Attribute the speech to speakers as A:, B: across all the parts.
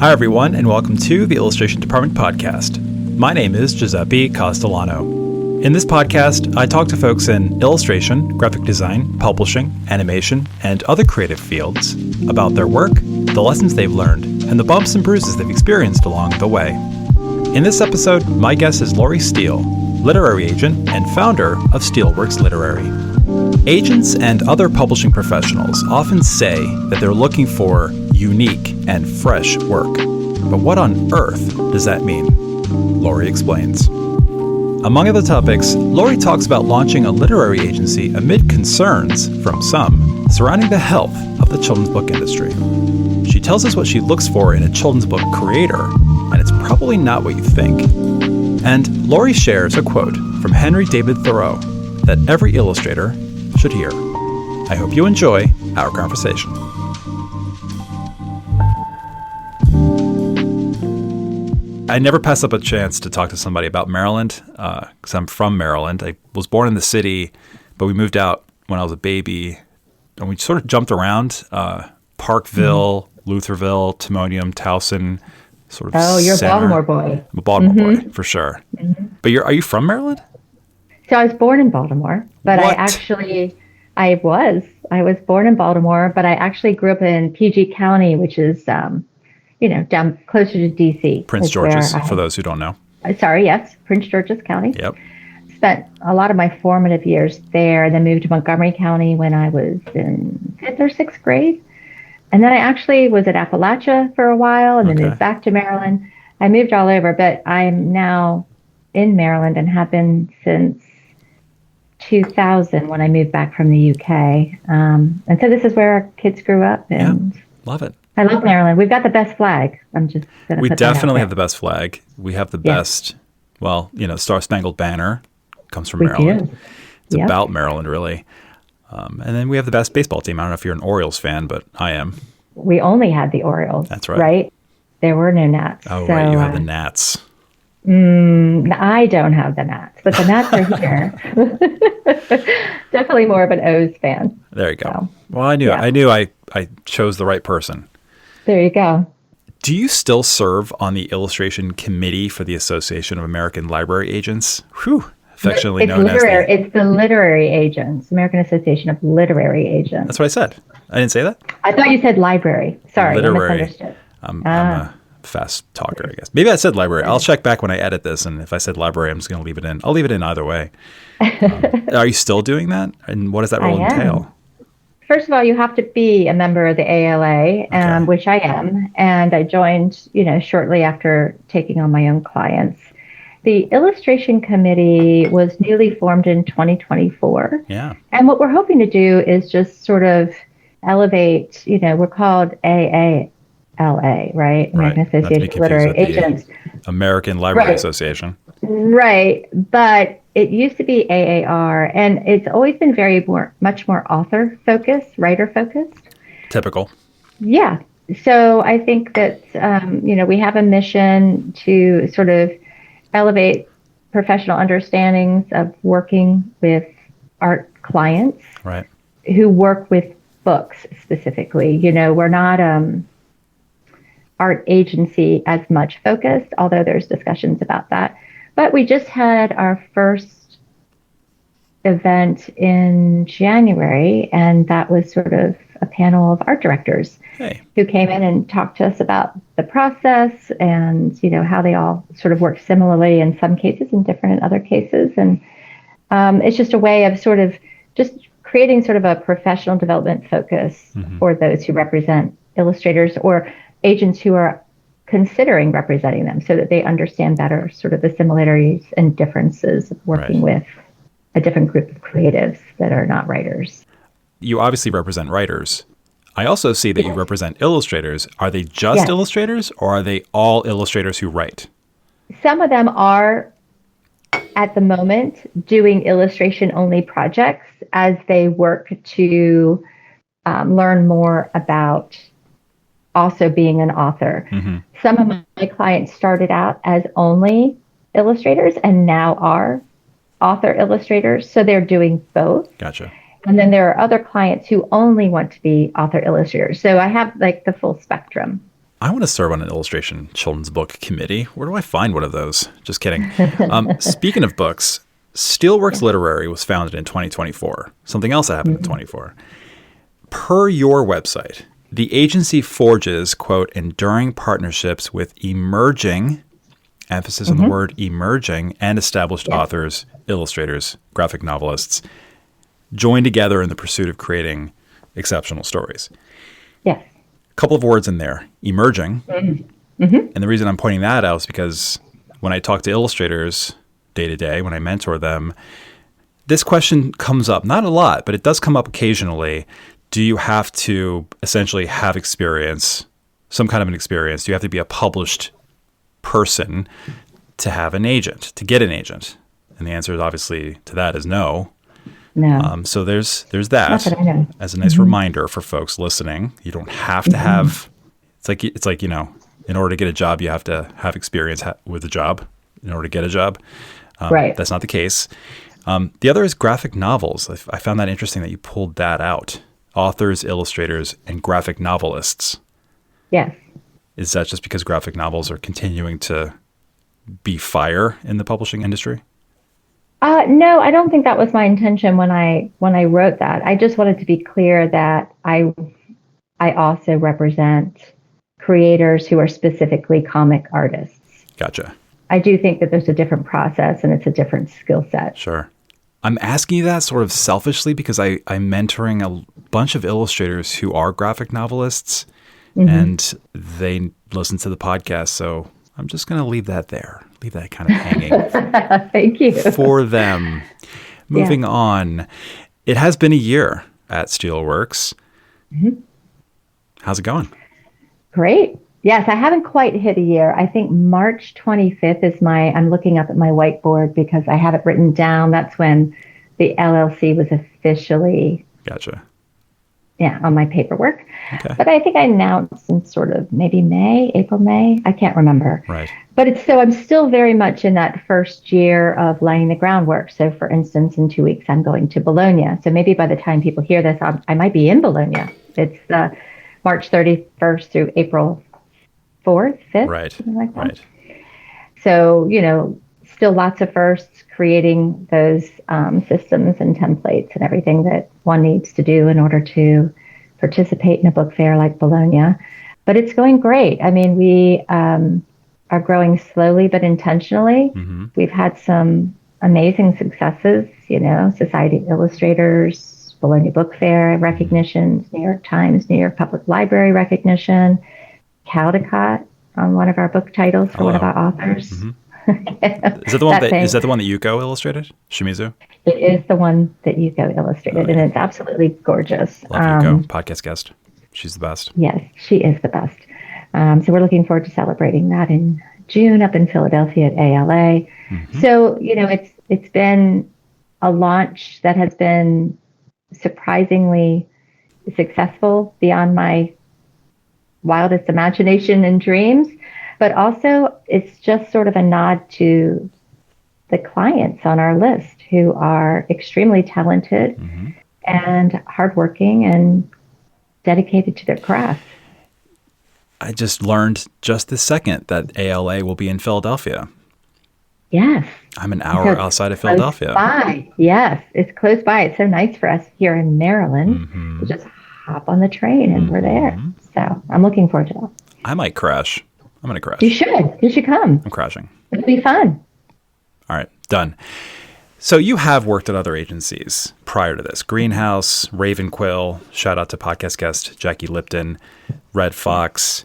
A: Hi, everyone, and welcome to the Illustration Department podcast. My name is Giuseppe Castellano. In this podcast, I talk to folks in illustration, graphic design, publishing, animation, and other creative fields about their work, the lessons they've learned, and the bumps and bruises they've experienced along the way. In this episode, my guest is Lori Steele, literary agent and founder of SteelWorks Literary. Agents and other publishing professionals often say that they're looking for unique and fresh work. But what on earth does that mean? Lori explains. Among other topics, Lori talks about launching a literary agency amid concerns, from some, surrounding the health of the children's book industry. She tells us what she looks for in a children's book creator, and it's probably not what you think. And Lori shares a quote from Henry David Thoreau that every illustrator should hear. I hope you enjoy our conversation. I never pass up a chance to talk to somebody about Maryland, because I'm from Maryland. I was born in the city, but we moved out when I was a baby, and we sort of jumped around, Parkville, Lutherville, Timonium, Towson, sort of
B: you're
A: center.
B: a Baltimore boy.
A: I'm a Baltimore boy, for sure. Mm-hmm. But are you from Maryland?
B: So I was born in Baltimore, but
A: What?
B: I was born in Baltimore, but I actually grew up in PG County, which is, down closer to DC.
A: Prince George's, for those who don't know.
B: Yes, Prince George's County.
A: Yep.
B: Spent a lot of my formative years there, then moved to Montgomery County when I was in 5th or 6th grade. And then I actually was at Appalachia for a while and then moved back to Maryland. I moved all over, but I'm now in Maryland and have been since 2000 when I moved back from the UK. And so this is where our kids grew up. And
A: love it.
B: I love Maryland. We've got the best flag. I'm just going to
A: We
B: put that out
A: definitely
B: there.
A: have the best flag. We have the best, Star Spangled Banner comes from
B: We
A: Maryland.
B: do.
A: It's
B: Yep.
A: about Maryland, really. And then we have the best baseball team. I don't know if you're an Orioles fan, but I am.
B: We only had the Orioles.
A: That's right.
B: Right? There were no Nats.
A: Oh,
B: so,
A: right. You have the Nats.
B: I don't have the Nats, but the Nats are here. Definitely more of an O's fan.
A: There you go.
B: So,
A: Well, I knew I chose the right person.
B: there you go.
A: Do you still serve on the illustration committee for the Association of American Library Agents? Affectionately known as
B: It's the Literary Agents, American Association of Literary Agents.
A: That's what I said. I didn't say that?
B: I thought you said library. Sorry,
A: Literary.
B: I misunderstood.
A: I'm a fast talker, I guess. Maybe I said library. I'll check back when I edit this, and if I said library, I'm just going to leave it in. I'll leave it in either way. Are you still doing that? And what does that role entail?
B: First of all, you have to be a member of the ALA, which I am. And I joined, shortly after taking on my own clients. The illustration committee was newly formed in 2024.
A: Yeah.
B: And what we're hoping to do is just sort of elevate, we're called AALA, right? American Association of Literary Agents.
A: American Library Association.
B: Right. But it used to be AAR, and it's always been much more author focused, writer focused.
A: Typical.
B: Yeah. So I think that, we have a mission to sort of elevate professional understandings of working with art clients who work with books specifically. We're not art agency as much focused, although there's discussions about that. But we just had our first event in January, and that was sort of a panel of art directors who came in and talked to us about the process and, how they all sort of work similarly in some cases and different in other cases. And it's just a way of sort of just creating sort of a professional development focus for those who represent illustrators or agents who are considering representing them so that they understand better sort of the similarities and differences of working with a different group of creatives that are not writers.
A: You obviously represent writers. I also see that you represent illustrators. Are they just illustrators, or are they all illustrators who write?
B: Some of them are, at the moment, doing illustration-only projects as they work to learn more about also being an author. Some of my clients started out as only illustrators and now are author illustrators, so they're doing both.
A: Gotcha.
B: And then there are other clients who only want to be author illustrators. So I have like the full spectrum.
A: I want to serve on an illustration children's book committee. Where do I find one of those? Just kidding. Speaking of books, SteelWorks Literary was founded in 2024. Something else that happened in 24. Per your website, the agency forges, quote, enduring partnerships with emerging, emphasis on the word emerging, and established authors, illustrators, graphic novelists, joined together in the pursuit of creating exceptional stories.
B: Yes.
A: A couple of words in there, emerging. And the reason I'm pointing that out is because when I talk to illustrators day to day, when I mentor them, this question comes up, not a lot, but it does come up occasionally. Do you have to essentially have experience, some kind of an experience? Do you have to be a published person to have an agent, to get an agent? And the answer is obviously to that is no.
B: No.
A: So there's
B: Not
A: that
B: that I know.
A: as a nice reminder for folks listening. You don't have to have, it's like, in order to get a job, you have to have experience with a job in order to get a job.
B: Right.
A: That's not the case. The other is graphic novels. I found that interesting that you pulled that out. Authors, illustrators, and graphic novelists.
B: Yes.
A: Is that just because graphic novels are continuing to be fire in the publishing industry?
B: No, I don't think that was my intention when I wrote that. I just wanted to be clear that I also represent creators who are specifically comic artists.
A: Gotcha.
B: I do think that there's a different process and it's a different skill set.
A: Sure. I'm asking you that sort of selfishly because I'm mentoring a bunch of illustrators who are graphic novelists and they listen to the podcast. So I'm just going to leave that there, leave that kind of hanging.
B: Thank you.
A: For them. Moving on. It has been a year at SteelWorks. How's it going?
B: Great. Yes, I haven't quite hit a year. I think March 25th is I'm looking up at my whiteboard because I have it written down. That's when the LLC was officially
A: Gotcha.
B: on my paperwork.
A: Okay.
B: But I think I announced in sort of maybe April, May. I can't remember.
A: Right.
B: But I'm still very much in that first year of laying the groundwork. So for instance, in 2 weeks, I'm going to Bologna. So maybe by the time people hear this, I might be in Bologna. It's March 31st through April 4th, 5th,
A: Right.
B: something like that.
A: Right.
B: So, still lots of firsts, creating those systems and templates and everything that one needs to do in order to participate in a book fair like Bologna. But it's going great. I mean, we are growing slowly but intentionally. We've had some amazing successes, Society of Illustrators, Bologna Book Fair recognitions, New York Times, New York Public Library recognition, Caldecott on one of our book titles for one of our authors.
A: Is that the one that Yuko illustrated? Shimizu?
B: It is the one that Yuko illustrated, and it's absolutely gorgeous.
A: Love Yuko, podcast guest. She's the best.
B: Yes, she is the best. So we're looking forward to celebrating that in June up in Philadelphia at ALA. So, it's been a launch that has been surprisingly successful beyond my wildest imagination and dreams, but also it's just sort of a nod to the clients on our list who are extremely talented and hardworking and dedicated to their craft.
A: I just learned just this second that ALA will be in Philadelphia.
B: Yes.
A: I'm an hour outside of Philadelphia.
B: Yes, it's close by. It's so nice for us here in Maryland to just hop on the train and we're there. So I'm looking forward to that.
A: I might crash. I'm going to crash.
B: You should. You should come.
A: I'm crashing.
B: It'll be fun.
A: All right. Done. So you have worked at other agencies prior to this. Greenhouse, Ravenquill, shout out to podcast guest Jackie Lipton, Red Fox.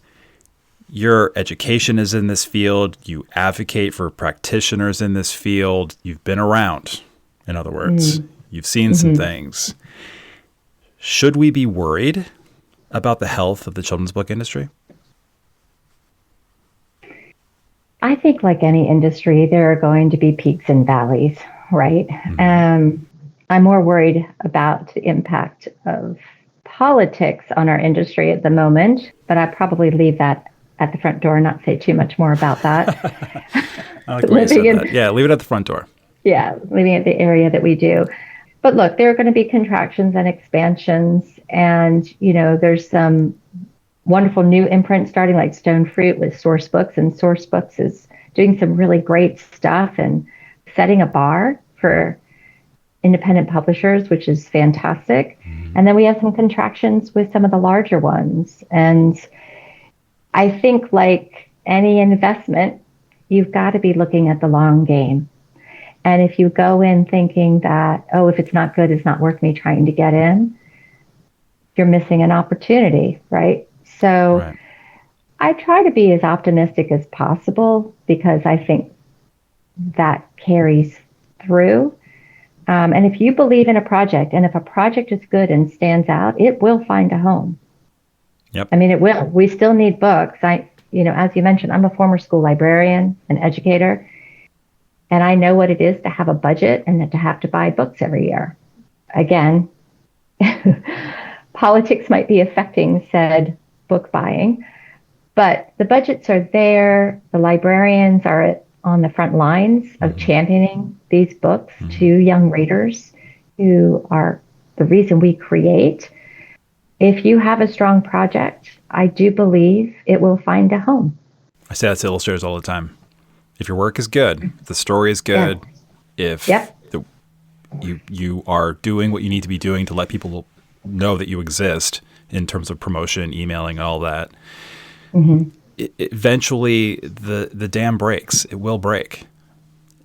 A: Your education is in this field. You advocate for practitioners in this field. You've been around, in other words. You've seen some things. Should we be worried about the health of the children's book industry?
B: I think like any industry, there are going to be peaks and valleys, right? I'm more worried about the impact of politics on our industry at the moment, but I probably leave that at the front door and not say too much more about that.
A: I like the way you said that. Yeah, leave it at the front door.
B: Yeah, leaving it the area that we do. But look, there are going to be contractions and expansions, and there's some wonderful new imprints starting like Stone Fruit with Source Books, and Source Books is doing some really great stuff and setting a bar for independent publishers, which is fantastic. And then we have some contractions with some of the larger ones. And I think, like any investment, you've got to be looking at the long game. And if you go in thinking that, oh, if it's not good, it's not worth me trying to get in, you're missing an opportunity, right? So
A: Right.
B: I try to be as optimistic as possible because I think that carries through. And if you believe in a project, and if a project is good and stands out, it will find a home.
A: Yep.
B: I mean, it will. We still need books. As you mentioned, I'm a former school librarian, an educator, and I know what it is to have a budget and to have to buy books every year. Again, politics might be affecting said book buying, but the budgets are there. The librarians are on the front lines of championing these books to young readers who are the reason we create. If you have a strong project, I do believe it will find a home.
A: I say that to illustrators all the time. If your work is good, if the story is good, if you are doing what you need to be doing to let people know that you exist in terms of promotion, emailing, and all that, eventually the dam breaks. It will break.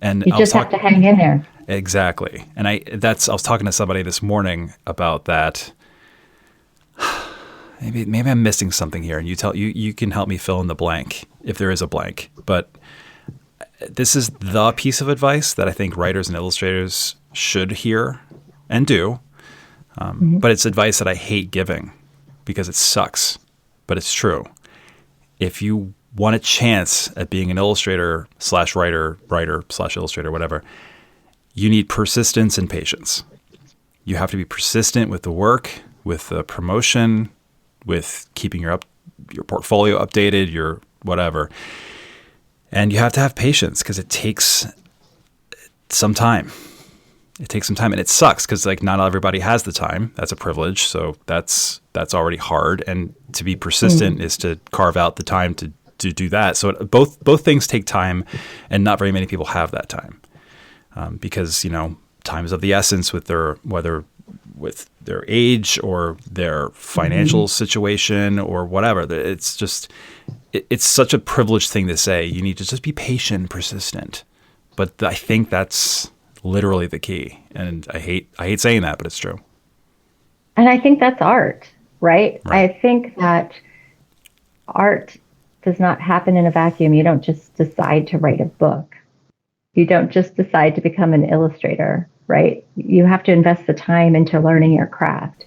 A: And
B: you just have to hang in there.
A: Exactly. And I was talking to somebody this morning about that. Maybe I'm missing something here, and you can help me fill in the blank if there is a blank. But this is the piece of advice that I think writers and illustrators should hear and do. But it's advice that I hate giving because it sucks, but it's true. If you want a chance at being an illustrator / writer / illustrator, whatever, you need persistence and patience. You have to be persistent with the work, with the promotion, with keeping your portfolio updated, your whatever. And you have to have patience because it takes some time. It takes some time, and it sucks because like not everybody has the time. That's a privilege, so that's already hard. And to be persistent is to carve out the time to do that. So both things take time, and not very many people have that time because time is of the essence with their age or their financial situation or whatever. It's just it's such a privileged thing to say. You need to just be patient and persistent. But I think that's literally the key. And I hate saying that, but it's true.
B: And I think that's art, right? I think that art does not happen in a vacuum. You don't just decide to write a book. You don't just decide to become an illustrator, right? You have to invest the time into learning your craft.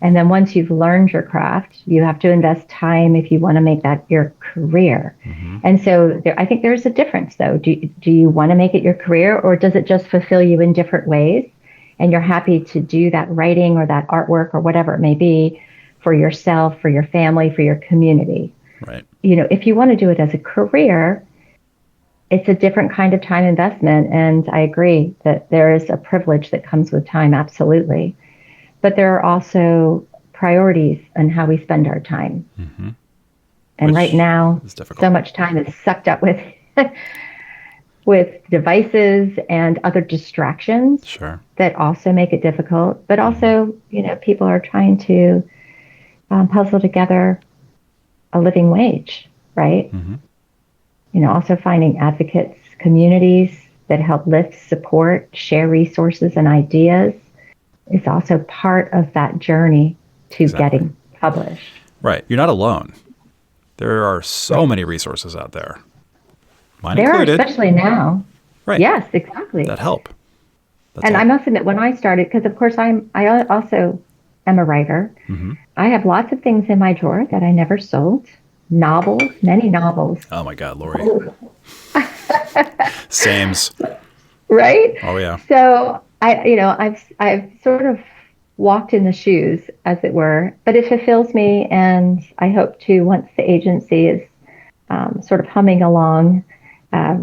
B: And then once you've learned your craft, you have to invest time if you want to make that your career. And so I think there's a difference, though. Do you want to make it your career, or does it just fulfill you in different ways? And you're happy to do that writing or that artwork or whatever it may be for yourself, for your family, for your community.
A: Right.
B: If you want to do it as a career, it's a different kind of time investment. And I agree that there is a privilege that comes with time, absolutely. But there are also priorities on how we spend our time. And right now, so much time is sucked up with with devices and other distractions that also make it difficult. But also, people are trying to puzzle together a living wage, right? Also finding advocates, communities that help lift, support, share resources and ideas is also part of that journey to getting published.
A: Right. You're not alone. There are so many resources out there. Mine
B: there
A: included.
B: Are, especially now.
A: Right.
B: Yes, exactly.
A: That help.
B: I must admit, when I started, because of course I also am a writer, I have lots of things in my drawer that I never sold. Novels, many novels.
A: Oh my God, Lori. Sames.
B: Right?
A: Oh yeah.
B: So I've sort of walked in the shoes, as it were, but it fulfills me, and I hope to, once the agency is sort of humming along,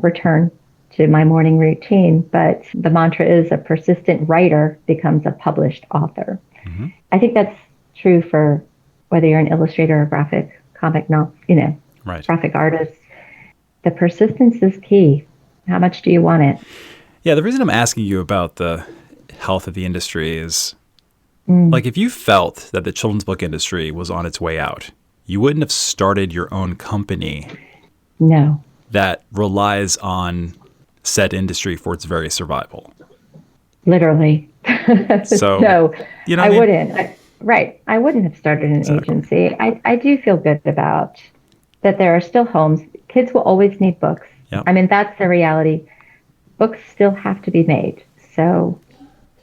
B: return to my morning routine. But the mantra is a persistent writer becomes a published author. I think that's true for whether you're an illustrator or graphic
A: Right.
B: graphic artists. The persistence is key. How much do you want it?
A: Yeah, the reason I'm asking you about the health of the industry is, like, if you felt that the children's book industry was on its way out, you wouldn't have started your own company
B: No.
A: that relies on said industry for its very survival.
B: Literally.
A: So,
B: No,
A: you know
B: I
A: what I mean?
B: wouldn't. Right. I wouldn't have started an
A: Exactly.
B: agency. I do feel good about that there are still homes. Kids will always need books.
A: Yeah.
B: I mean, that's the reality. Books still have to be made. So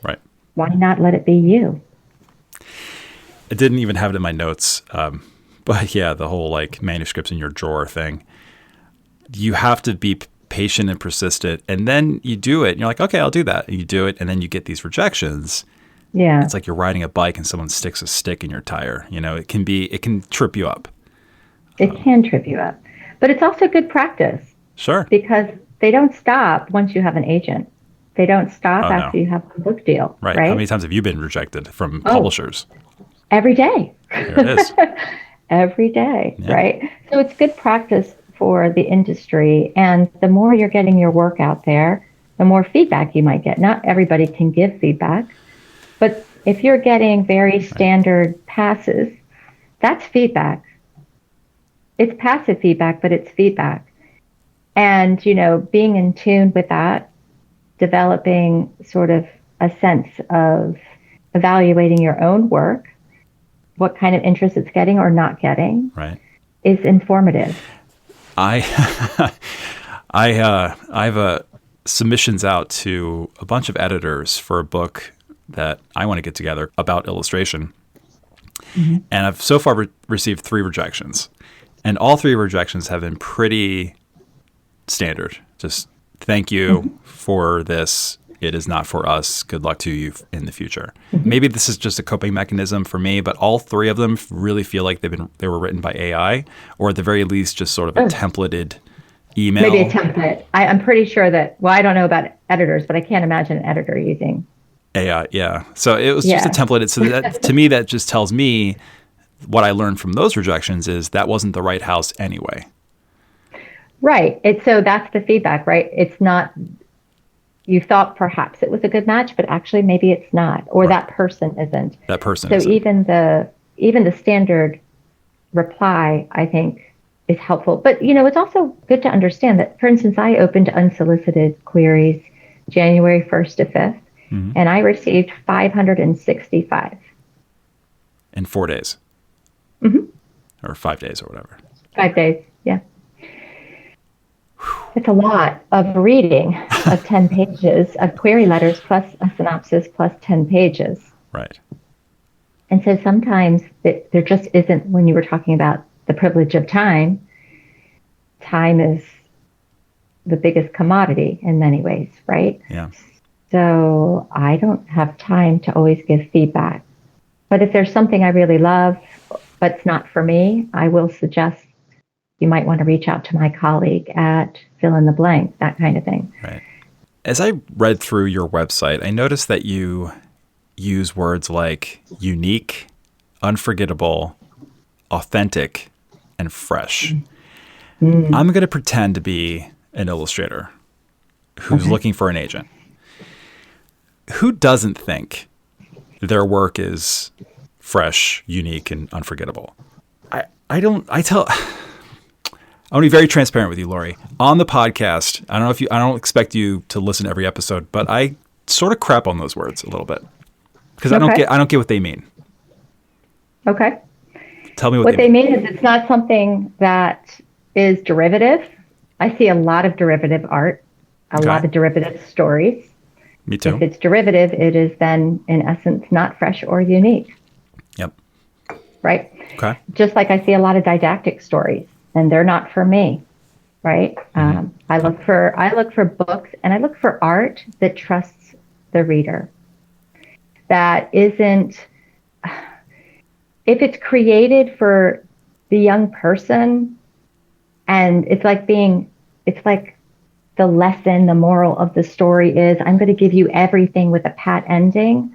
A: Right.
B: why not let it be you?
A: I didn't even have it in my notes. But yeah, the whole like manuscripts in your drawer thing. You have to be patient and persistent. And then you do it. And you're like, okay, I'll do that. And you do it. And then you get these rejections.
B: Yeah.
A: It's like you're riding a bike and someone sticks a stick in your tire. You know, it can trip you up.
B: It can trip you up. But it's also good practice
A: Sure.
B: because they don't stop once you have an agent. They don't stop
A: Oh,
B: after
A: no.
B: you have a book deal.
A: Right.
B: Right.
A: How many times have you been rejected from
B: Oh.
A: publishers?
B: Every day.
A: There it is.
B: Every day.
A: Yeah.
B: Right. So it's good practice for the industry. And the more you're getting your work out there, the more feedback you might get. Not everybody can give feedback, but if you're getting very standard passes, that's feedback. It's passive feedback, but it's feedback. And, being in tune with that, developing sort of a sense of evaluating your own work, what kind of interest it's getting or not getting,
A: Right.
B: is informative.
A: I have submissions out to a bunch of editors for a book that I want to get together about illustration. Mm-hmm. And I've so far received 3 rejections. And all 3 rejections have been pretty standard. Just thank you for this. It is not for us. Good luck to you in the future. Mm-hmm. Maybe this is just a coping mechanism for me, but all 3 of them really feel like they were written by AI, or at the very least, just sort of a templated email.
B: Maybe a template. I'm pretty sure that, I don't know about editors, but I can't imagine an editor using
A: AI. Yeah. So it was just a template. So that, to me, that just tells me what I learned from those rejections is that wasn't the right house anyway.
B: Right. So that's the feedback, right? It's not, you thought perhaps it was a good match, but actually maybe it's not, or that person isn't.
A: That person
B: so
A: isn't.
B: even the standard reply, I think, is helpful. But, it's also good to understand that, for instance, I opened unsolicited queries January 1st to 5th, mm-hmm. and I received 565.
A: In 4 days?
B: Mm-hmm.
A: Or 5 days or whatever.
B: 5 days, yeah. It's a lot of reading of 10 pages of query letters plus a synopsis plus 10 pages.
A: Right.
B: And so sometimes there just isn't, when you were talking about the privilege of time is the biggest commodity in many ways, right?
A: Yeah.
B: So I don't have time to always give feedback. But if there's something I really love, but it's not for me, I will suggest you might want to reach out to my colleague at fill in the blank, that kind of thing.
A: Right. As I read through your website, I noticed that you use words like unique, unforgettable, authentic, and fresh. Mm. I'm going to pretend to be an illustrator who's looking for an agent. Who doesn't think their work is fresh, unique, and unforgettable? I want to be very transparent with you, Lori. On the podcast, I don't expect you to listen to every episode, but I sort of crap on those words a little bit because I don't get what they mean.
B: Okay.
A: Tell me
B: what they mean is it's not something that is derivative. I see a lot of derivative art, a lot of derivative stories.
A: Me too.
B: If it's derivative, it is then, in essence, not fresh or unique.
A: Yep.
B: Right?
A: Okay.
B: Just like I see a lot of didactic stories, and they're not for me, right? Mm-hmm. I look for books, and I look for art that trusts the reader. That isn't, if it's created for the young person, and it's like the lesson, the moral of the story is, I'm going to give you everything with a pat ending.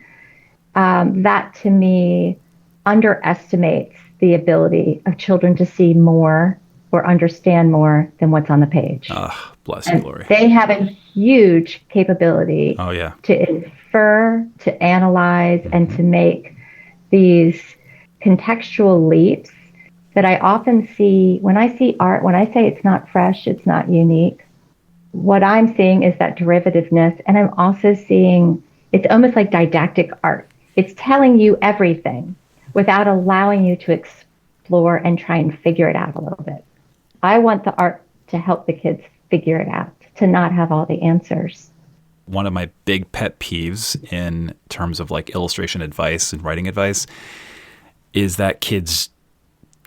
B: That to me underestimates the ability of children to see more or understand more than what's on the page.
A: Ah, bless you, Lori.
B: They have a huge capability
A: Oh, yeah.
B: to infer, to analyze, and to make these contextual leaps that I often see when I see art. When I say it's not fresh, it's not unique, what I'm seeing is that derivativeness. And I'm also seeing it's almost like didactic art. It's telling you everything without allowing you to explore and try and figure it out a little bit. I want the art to help the kids figure it out, to not have all the answers.
A: One of my big pet peeves in terms of like illustration advice and writing advice is that kids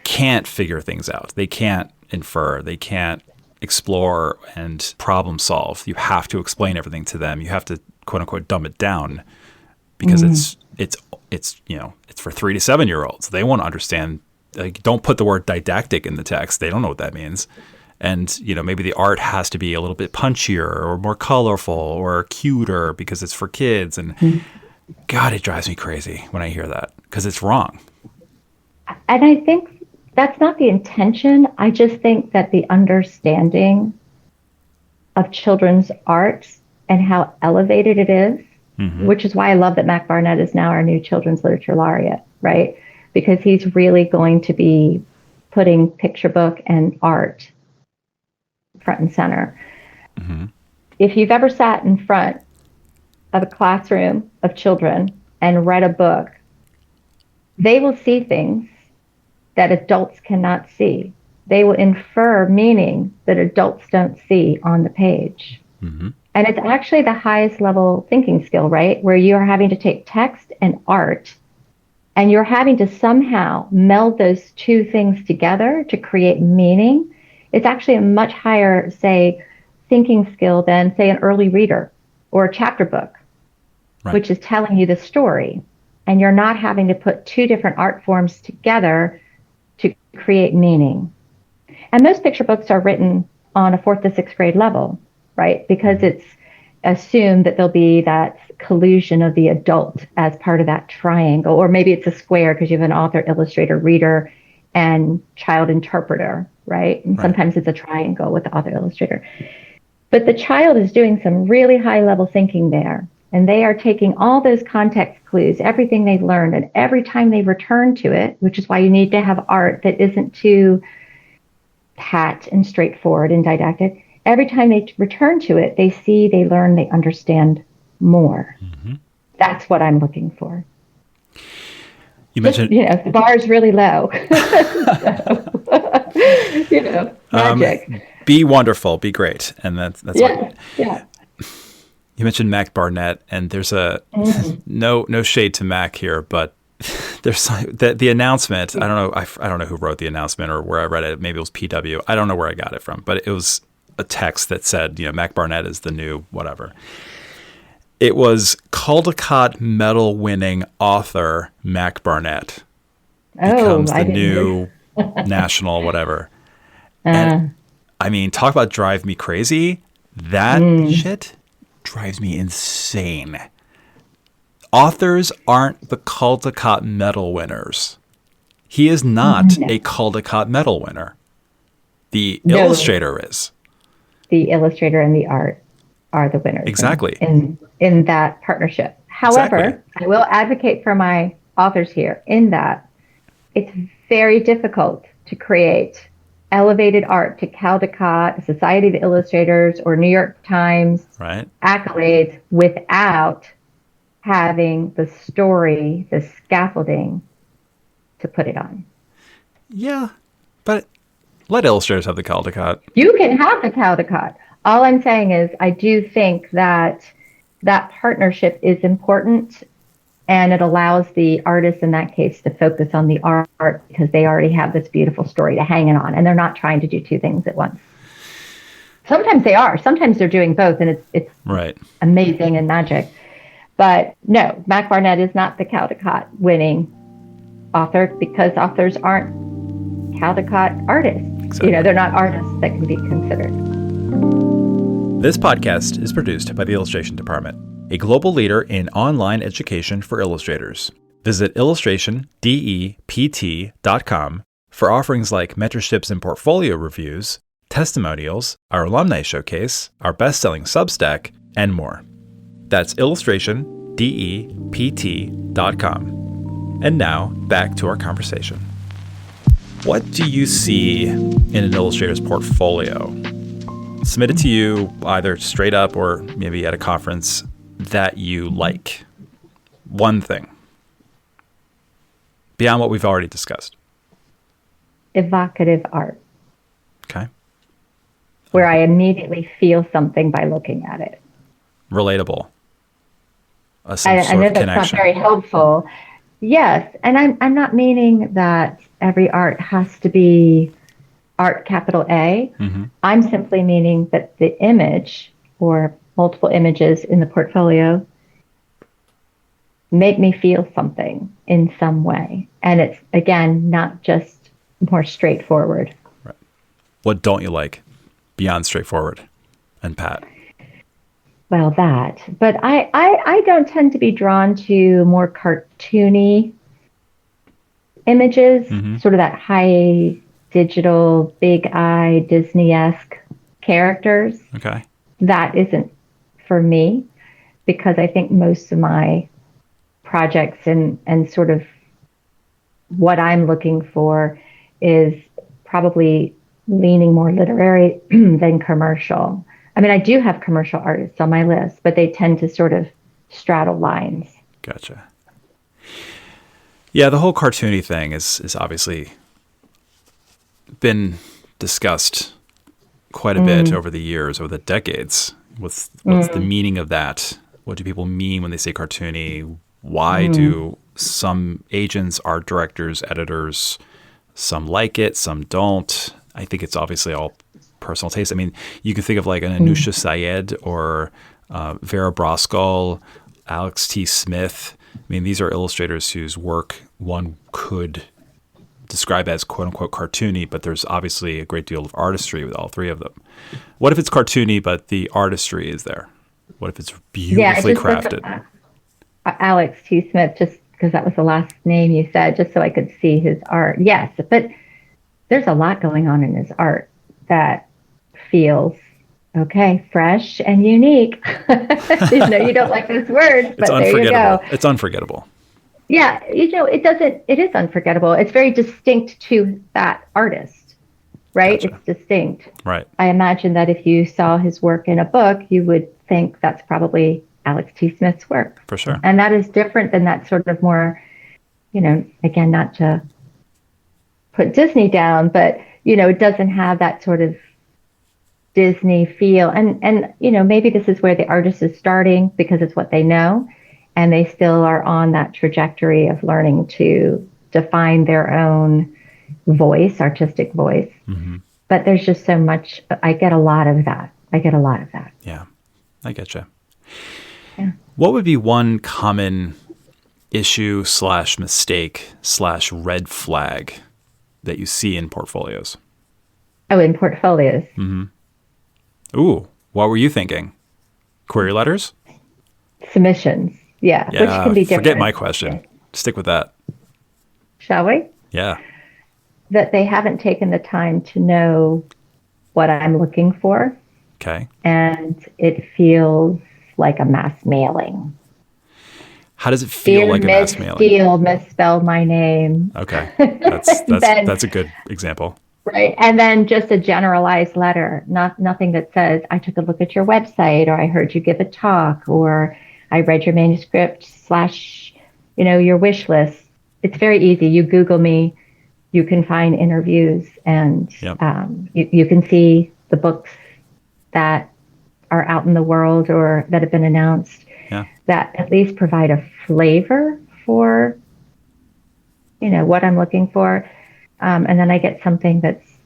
A: can't figure things out. They can't infer. They can't explore and problem solve. You have to explain everything to them. You have to quote unquote dumb it down because it's you know, it's for 3 to 7 year olds. They won't understand. Like, don't put the word didactic in the text. They don't know what that means. And, you know, maybe the art has to be a little bit punchier or more colorful or cuter because it's for kids. And God, it drives me crazy when I hear that because it's wrong.
B: And I think that's not the intention. I just think that the understanding of children's art and how elevated it is, which is why I love that Mac Barnett is now our new Children's Literature Laureate, right? Because he's really going to be putting picture book and art front and center. If you've ever sat in front of a classroom of children and read a book, they will see things that adults cannot see. They will infer meaning that adults don't see on the page. And it's actually the highest level thinking skill, right? Where you are having to take text and art and you're having to somehow meld those two things together to create meaning. It's actually a much higher, say, thinking skill than, say, an early reader or a chapter book, which is telling you the story. And you're not having to put two different art forms together to create meaning. And most picture books are written on a 4th to 6th grade level, right? Because it's assumed that there'll be that collusion of the adult as part of that triangle, or maybe it's a square because you have an author, illustrator, reader, and child interpreter, right? And sometimes it's a triangle with the author, illustrator. But the child is doing some really high level thinking there. And they are taking all those context clues, everything they've learned, and every time they return to it, which is why you need to have art that isn't too pat and straightforward and didactic. Every time they return to it, they see, they learn, they understand more. That's what I'm looking for.
A: You mentioned,
B: the bar is really low. Magic.
A: Be wonderful, be great, and that's what.
B: Yeah.
A: You mentioned Mac Barnett, and there's a no shade to Mac here, but there's the announcement. I don't know who wrote the announcement or where I read it. Maybe it was PW. I don't know where I got it from, but it was a text that said, Mac Barnett is the new whatever. It was Caldecott medal winning author Mac Barnett becomes the new national whatever. And I mean, talk about drive me crazy. That shit drives me insane. Authors aren't the Caldecott medal winners. He is not a Caldecott medal winner. The illustrator is. The illustrator and the art are the winners. Exactly. In that partnership. However, I will advocate for my authors here in that it's very difficult to create elevated art to Caldecott, Society of Illustrators, or New York Times accolades without having the story, the scaffolding to put it on. Yeah, but let illustrators have the Caldecott. You can have the Caldecott. All I'm saying is I do think that that partnership is important, and it allows the artists in that case to focus on the art because they already have this beautiful story to hang it on, and they're not trying to do two things at once. Sometimes they are. Sometimes they're doing both, and it's amazing and magic. But no, Mac Barnett is not the Caldecott winning author because authors aren't Caldecott artists. Exactly. They're not artists that can be considered. This podcast is produced by the Illustration Department, a global leader in online education for illustrators. Visit illustrationdept.com for offerings like mentorships and portfolio reviews, testimonials, our alumni showcase, our best-selling Substack, and more. That's illustrationdept.com. And now, back to our conversation. What do you see in an illustrator's portfolio, submitted to you either straight up or maybe at a conference, that you like? One thing. Beyond what we've already discussed.
B: Evocative art.
A: Okay.
B: Where I immediately feel something by looking at it.
A: Relatable.
B: I know that's not very helpful. Yes, and I'm not meaning that every art has to be art capital A. Mm-hmm. I'm simply meaning that the image or multiple images in the portfolio make me feel something in some way. And it's, again, not just more straightforward.
A: Right. What don't you like beyond straightforward and pat?
B: Well, that. But I don't tend to be drawn to more cartoony images, mm-hmm. sort of that high digital, big eye, Disney-esque characters.
A: Okay.
B: That isn't for me, because I think most of my projects and sort of what I'm looking for is probably leaning more literary than commercial. I mean, I do have commercial artists on my list, but they tend to sort of straddle lines.
A: Gotcha. Yeah, the whole cartoony thing is obviously been discussed quite a bit over the years, over the decades. What's the meaning of that? What do people mean when they say cartoony? Why do some agents, art directors, editors, some like it, some don't? I think it's obviously all personal taste. I mean, you can think of like an Anoosha Syed or Vera Brosgol, Alex T. Smith. I mean, these are illustrators whose work one could describe as quote unquote cartoony, but there's obviously a great deal of artistry with all three of them. What if it's cartoony, but the artistry is there? What if it's beautifully crafted?
B: Alex T. Smith, just because that was the last name you said, just so I could see his art. Yes, but there's a lot going on in his art that feels, okay, fresh and unique. You don't like those words, but there you go.
A: It's unforgettable.
B: Yeah, it is unforgettable. It's very distinct to that artist, right?
A: Gotcha.
B: It's distinct.
A: Right.
B: I imagine that if you saw his work in a book, you would think that's probably Alex T. Smith's work.
A: For sure.
B: And that is different than that sort of more, again, not to put Disney down, but, it doesn't have that sort of Disney feel. And maybe this is where the artist is starting because it's what they know. And they still are on that trajectory of learning to define their own voice, artistic voice. Mm-hmm. But there's just so much. I get a lot of that.
A: Yeah, I get you.
B: Yeah.
A: What would be one common issue / mistake / red flag that you see in portfolios?
B: Oh, in portfolios.
A: Mm-hmm. Ooh, what were you thinking? Query letters?
B: Submissions. Yeah, which can be different.
A: Forget my question. Yeah. Stick with that.
B: Shall we?
A: Yeah.
B: That they haven't taken the time to know what I'm looking for.
A: Okay. And
B: it feels like a mass mailing.
A: How does it feel like a mass mailing?
B: Misspelled my name.
A: Okay. That's a good example.
B: Right. And then just a generalized letter, nothing that says, I took a look at your website, or I heard you give a talk, or I read your manuscript / your wish list. It's very easy. You Google me, you can find interviews, and
A: yep.
B: You can see the books that are out in the world or that have been announced, that at least provide a flavor for, what I'm looking for. And then I get something that's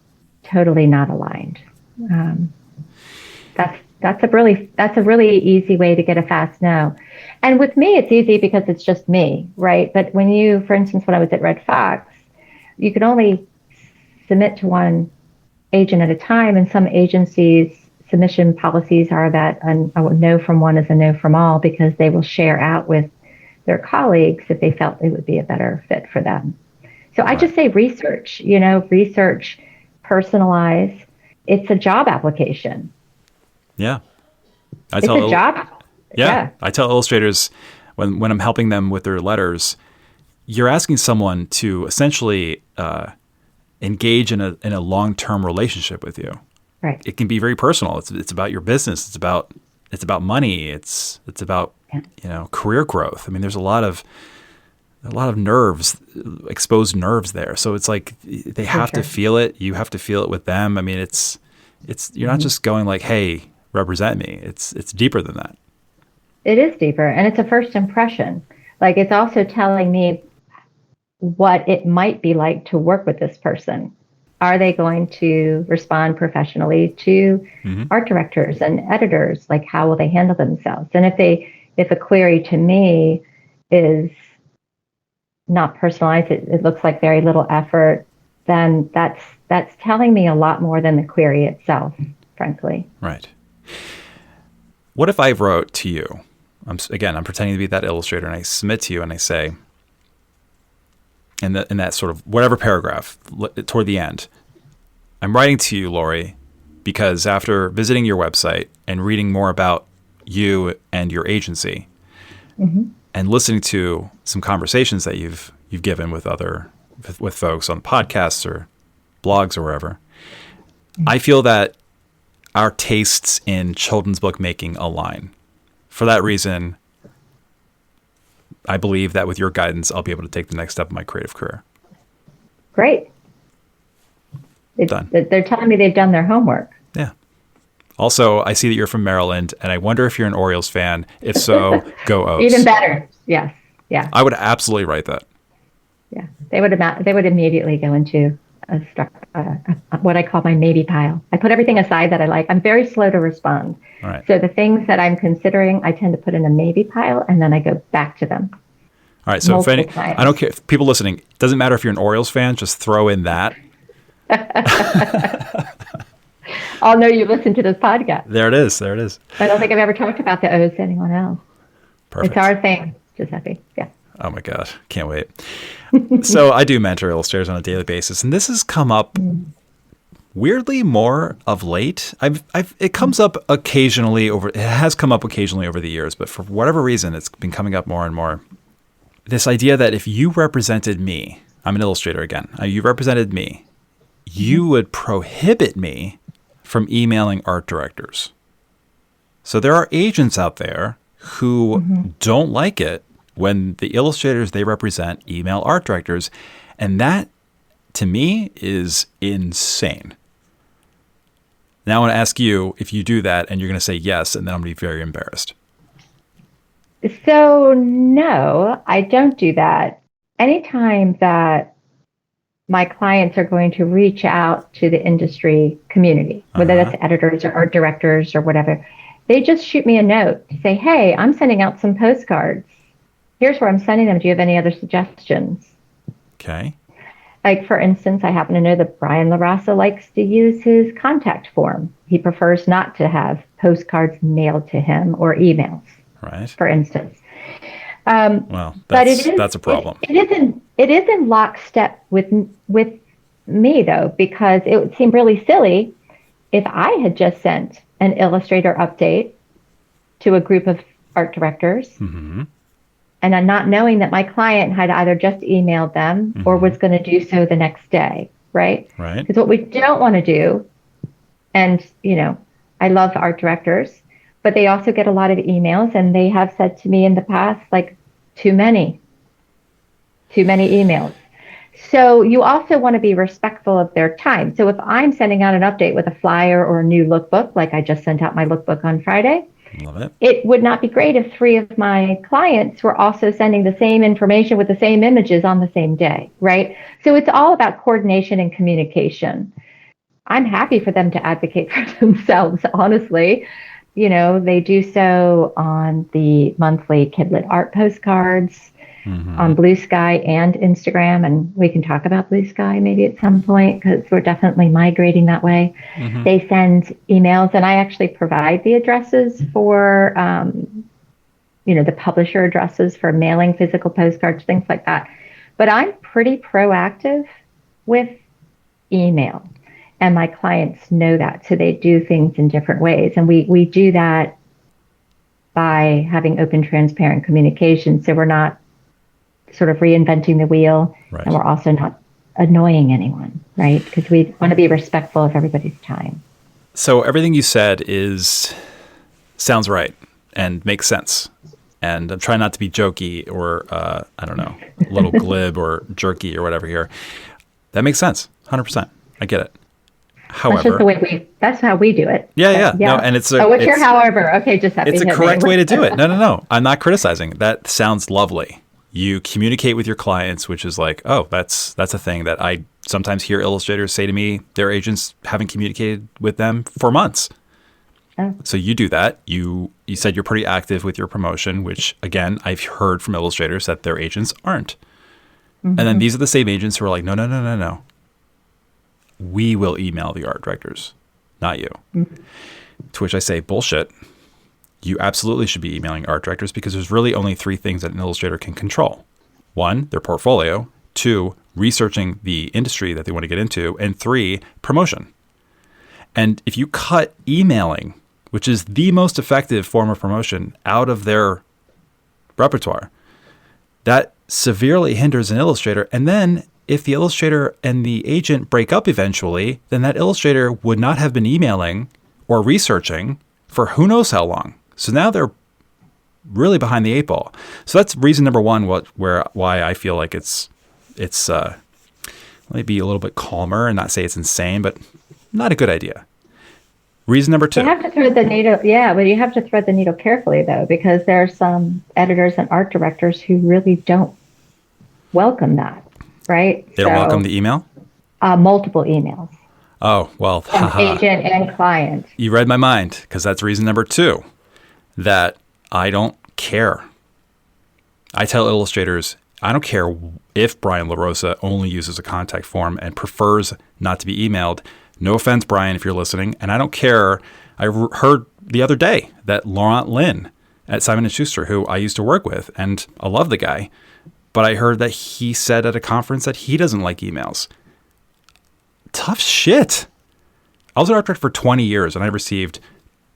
B: totally not aligned. That's a really easy way to get a fast no. And with me, it's easy because it's just me, right? But for instance, when I was at Red Fox, you could only submit to one agent at a time, and some agencies' submission policies are that a no from one is a no from all, because they will share out with their colleagues if they felt it would be a better fit for them. So I
A: Right.
B: just say research, research, personalize. It's a job application.
A: Yeah.
B: It's a job.
A: Yeah. I tell illustrators when I'm helping them with their letters, you're asking someone to essentially engage in a long-term relationship with you.
B: Right.
A: It can be very personal. It's about your business. It's about money. It's about career growth. I mean, there's a lot of nerves, exposed nerves there. So it's like they have to feel it. You have to feel it with them. I mean, it's you're not just going like, "Hey, represent me." It's deeper than that.
B: It is deeper, and it's a first impression. Like, it's also telling me what it might be like to work with this person. Are they going to respond professionally to art directors and editors? Like, how will they handle themselves? And if a query to me is not personalized, it looks like very little effort, then that's telling me a lot more than the query itself, frankly.
A: Right. What if I wrote to you? I'm pretending to be that illustrator, and I submit to you, and I say, in that sort of whatever paragraph toward the end, I'm writing to you, Lori, because after visiting your website and reading more about you and your agency, and listening to some conversations that you've given with folks on podcasts or blogs or wherever, I feel that our tastes in children's book making align. For that reason, I believe that with your guidance, I'll be able to take the next step in my creative career.
B: Great.
A: Done.
B: They're telling me they've done their homework.
A: Yeah. Also, I see that you're from Maryland, and I wonder if you're an Orioles fan. If so, go O's.
B: Even better. Yes. Yeah.
A: I would absolutely write that.
B: Yeah. They would immediately go into what I call my maybe pile. I put everything aside that I like. I'm very slow to respond.
A: All right.
B: So the things that I'm considering, I tend to put in a maybe pile, and then I go back to them.
A: All right. So I don't care. If people listening, it doesn't matter if you're an Orioles fan, just throw in that.
B: I'll know you listen to this podcast.
A: There it is.
B: I don't think I've ever talked about the O's to anyone else.
A: Perfect.
B: It's our thing, Giuseppe. Yeah.
A: Oh my God. Can't wait. So I do mentor illustrators on a daily basis, and this has come up weirdly more of late. It comes up occasionally it has come up occasionally over the years, but for whatever reason, it's been coming up more and more. This idea that if you represented me, I'm an illustrator again, you represented me, you would prohibit me from emailing art directors. So there are agents out there who don't like it when the illustrators they represent email art directors. And that, to me, is insane. Now I want to ask you if you do that, and you're going to say yes, and then I'm going to be very embarrassed.
B: So no, I don't do that. Anytime that my clients are going to reach out to the industry community, whether that's editors or art directors or whatever, they just shoot me a note to say, hey, I'm sending out some postcards. Here's where I'm sending them. Do you have any other suggestions?
A: Okay.
B: Like, for instance, I happen to know that Brian LaRasa likes to use his contact form. He prefers not to have postcards mailed to him or emails,
A: right?
B: For instance.
A: Well, that's a problem.
B: It is in lockstep with me, though, because it would seem really silly if I had just sent an illustrator update to a group of art directors, and I'm not knowing that my client had either just emailed them or was going to do so the next day, right?
A: Right.
B: Because what we don't want to do, and I love art directors, but they also get a lot of emails, and they have said to me in the past, like, too many emails. So you also want to be respectful of their time. So if I'm sending out an update with a flyer or a new lookbook, like I just sent out my lookbook on Friday,
A: love it.
B: It would not be great if 3 of my clients were also sending the same information with the same images on the same day, right? So it's all about coordination and communication. I'm happy for them to advocate for themselves, honestly. They do so on the monthly Kidlit art postcards, on Blue Sky and Instagram, and we can talk about Blue Sky maybe at some point because we're definitely migrating that way. They send emails, and I actually provide the addresses for the publisher addresses for mailing physical postcards, things like that. But I'm pretty proactive with email, and my clients know that. So they do things in different ways. And we do that by having open, transparent communication. So we're not sort of reinventing the wheel,
A: right.
B: And we're also not annoying anyone, right? Because we want to be respectful of everybody's time.
A: So everything you said sounds right and makes sense. And I'm trying not to be jokey or, I don't know, a little glib or jerky or whatever here. That makes sense. 100%. I get it. However,
B: that's just the way that's how we do it.
A: Yeah.
B: No,
A: and it's
B: what's your however? Okay, just
A: it's a correct way to do it. No. I'm not criticizing. That sounds lovely. You communicate with your clients, which is like, oh, that's a thing that I sometimes hear illustrators say to me. Their agents haven't communicated with them for months.
B: Oh.
A: So you do that. You said you're pretty active with your promotion, which again, I've heard from illustrators that their agents aren't. Mm-hmm. And then these are the same agents who are like, no. We will email the art directors, not you. Mm-hmm. To which I say, bullshit. You absolutely should be emailing art directors because there's really only 3 things that an illustrator can control. 1, their portfolio. 2, researching the industry that they want to get into. And 3, promotion. And if you cut emailing, which is the most effective form of promotion, out of their repertoire, that severely hinders an illustrator. And then if the illustrator and the agent break up eventually, then that illustrator would not have been emailing or researching for who knows how long. So now they're really behind the 8 ball. So that's reason number 1 why I feel like it's let me be a little bit calmer and not say it's insane, but not a good idea. Reason number 2.
B: You have to thread the needle. Yeah, but you have to thread the needle carefully, though, because there are some editors and art directors who really don't welcome that. Right?
A: They don't welcome the email?
B: Multiple emails.
A: Oh, well.
B: From agent and client.
A: You read my mind, because that's reason number 2, that I don't care. I tell illustrators, I don't care if Brian LaRosa only uses a contact form and prefers not to be emailed. No offense, Brian, if you're listening. And I don't care. I heard the other day that Laurent Lynn at Simon & Schuster, who I used to work with, and I love the guy, but I heard that he said at a conference that he doesn't like emails. Tough shit. I was an art director for 20 years, and I received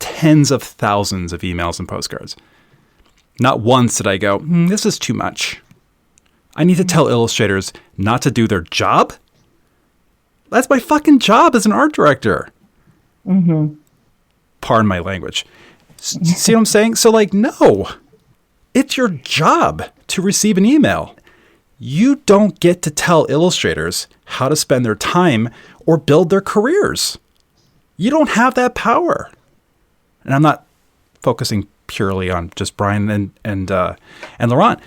A: tens of thousands of emails and postcards. Not once did I go, this is too much. I need to tell illustrators not to do their job? That's my fucking job as an art director. Mm-hmm. Pardon my language. See what I'm saying? So, no. It's your job to receive an email. You don't get to tell illustrators how to spend their time or build their careers. You don't have that power. And I'm not focusing purely on just Brian and Laurent.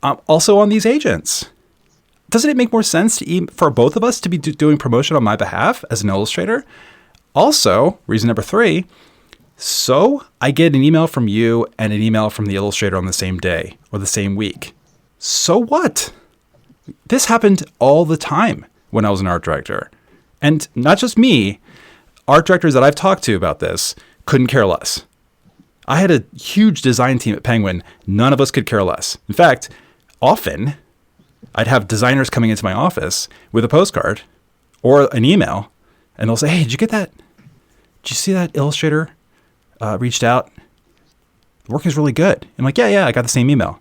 A: Also on these agents. Doesn't it make more sense for both of us to be doing promotion on my behalf as an illustrator? Also, reason number 3, so I get an email from you and an email from the illustrator on the same day or the same week. So what? This happened all the time when I was an art director. And not just me, art directors that I've talked to about this couldn't care less. I had a huge design team at Penguin. None of us could care less. In fact, often I'd have designers coming into my office with a postcard or an email, and they'll say, hey, did you get that? Did you see that illustrator reached out? The work is really good. I'm like, yeah, I got the same email.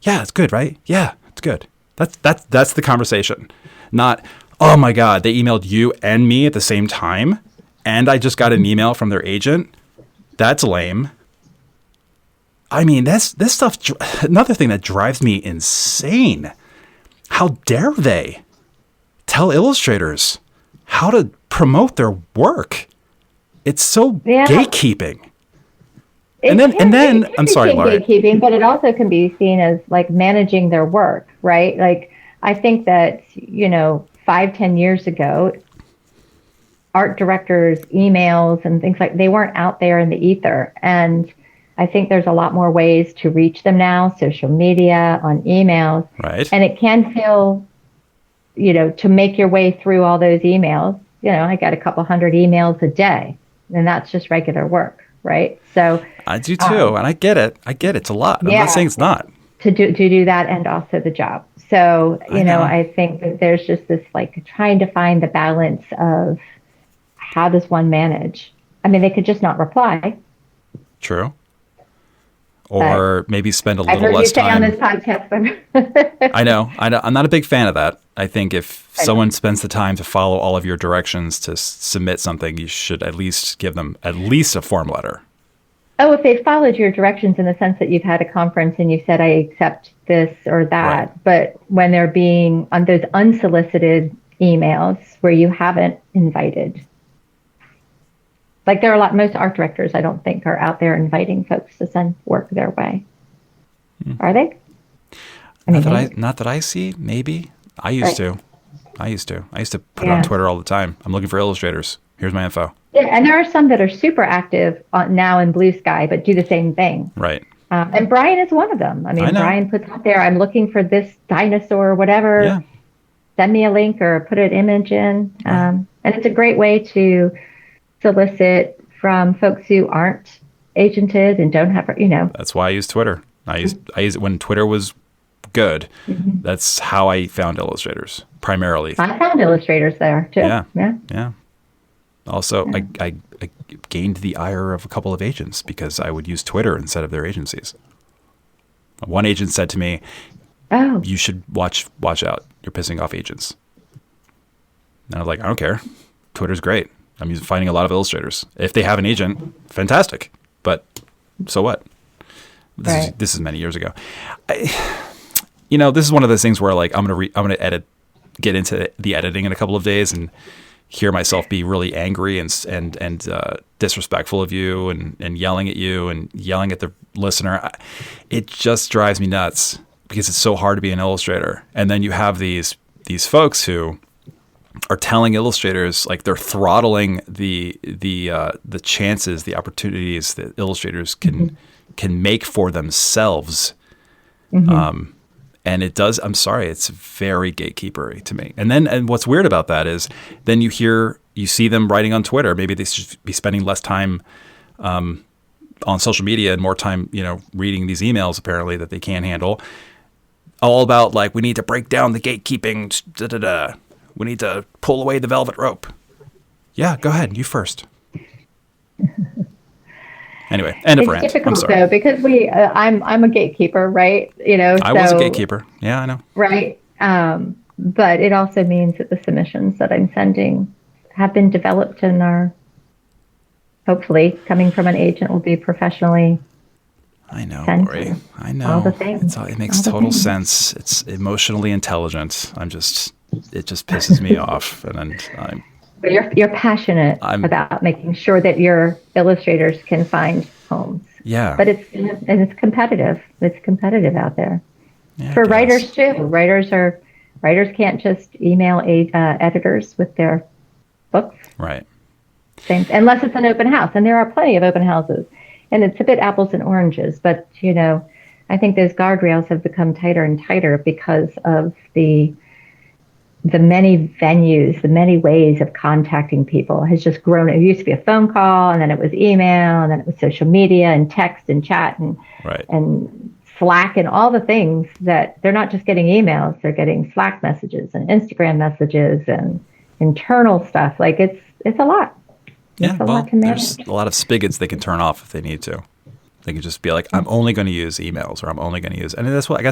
A: Yeah, it's good, right? Yeah, it's good. That's the conversation. Not, oh my God, they emailed you and me at the same time, and I just got an email from their agent. That's lame. I mean, this stuff, another thing that drives me insane. How dare they tell illustrators how to promote their work? It's so gatekeeping. And then I'm sorry, Laura.
B: Gatekeeping, but it also can be seen as managing their work, right? I think that 5-10 years ago, art directors' emails and things they weren't out there in the ether, and I think there's a lot more ways to reach them now, social media, on emails.
A: Right.
B: And it can feel, to make your way through all those emails. I got a couple hundred emails a day, and that's just regular work. right? So
A: I do too, and I get it. It's a lot. I'm
B: yeah,
A: not saying it's not.
B: To do that and also the job. So,
A: I know.
B: I think that there's just this like trying to find the balance of how does one manage? I mean, they could just not reply.
A: True. Or maybe spend a
B: I've
A: little
B: heard
A: less
B: you say
A: time.
B: on this podcast.
A: I know. I'm not a big fan of that. I think if someone spends the time to follow all of your directions to submit something, you should at least give them at least a form letter.
B: Oh, if they followed your directions in the sense that you've had a conference and you said, I accept this or that.
A: Right.
B: But when they're being on those unsolicited emails where you haven't invited, like there are most art directors, I don't think, are out there inviting folks to send work their way. Are they?
A: Not that I see. Maybe I used to. I used to put it on Twitter all the time. I'm looking for illustrators. Here's my info.
B: Yeah, and there are some that are super active now in Blue Sky, but do the same thing.
A: Right.
B: And Brian is one of them. I mean, Brian puts out there, I'm looking for this dinosaur or whatever.
A: Yeah.
B: Send me a link or put an image in. And it's a great way to solicit from folks who aren't agented and don't have,
A: That's why I use Twitter. I used it when Twitter was good. Mm-hmm. That's how I found illustrators primarily.
B: I found illustrators there too.
A: Yeah. Also, I gained the ire of a couple of agents because I would use Twitter instead of their agencies. One agent said to me, "Oh, you should watch out. You're pissing off agents." And I was like, "I don't care. Twitter's great. I'm finding a lot of illustrators. If they have an agent, fantastic. But so what?" This is many years ago. This is one of those things where like I'm gonna get into the editing in a couple of days and hear myself be really angry and disrespectful of you and yelling at you and yelling at the listener. It just drives me nuts because it's so hard to be an illustrator. And then you have these folks who are telling illustrators, like they're throttling the chances, the opportunities that illustrators can make for themselves. Mm-hmm. And it does, I'm sorry, it's very gatekeepery to me. And what's weird about that is then you see them writing on Twitter. Maybe they should be spending less time on social media and more time, reading these emails apparently that they can't handle. All about like, we need to break down the gatekeeping, we need to pull away the velvet rope. Yeah, go ahead, you first. Anyway, end of rant.
B: It's difficult,
A: I'm sorry.
B: though, because I'm a gatekeeper, right?
A: I was a gatekeeper. Yeah, I know.
B: Right. But it also means that the submissions that I'm sending have been developed and are hopefully coming from an agent will be professionally.
A: I know,
B: sent
A: Lori. I know.
B: all the things.
A: It makes total sense. It's emotionally intelligent. It just pisses me off, and
B: But you're passionate about making sure that your illustrators can find homes.
A: Yeah.
B: But it's competitive. It's competitive out there.
A: Yeah,
B: for writers too. Writers can't just email editors with their books.
A: Right.
B: Unless it's an open house, and there are plenty of open houses. And it's a bit apples and oranges, but I think those guardrails have become tighter and tighter because of the many venues, the many ways of contacting people has just grown. It used to be a phone call, and then it was email, and then it was social media and text and chat and Slack and all the things that they're not just getting emails, they're getting Slack messages and Instagram messages and internal stuff. Like it's a lot.
A: Yeah, there's a lot of spigots they can turn off if they need to. They can just be like, I'm only going to use emails, or I'm only going to use, and that's what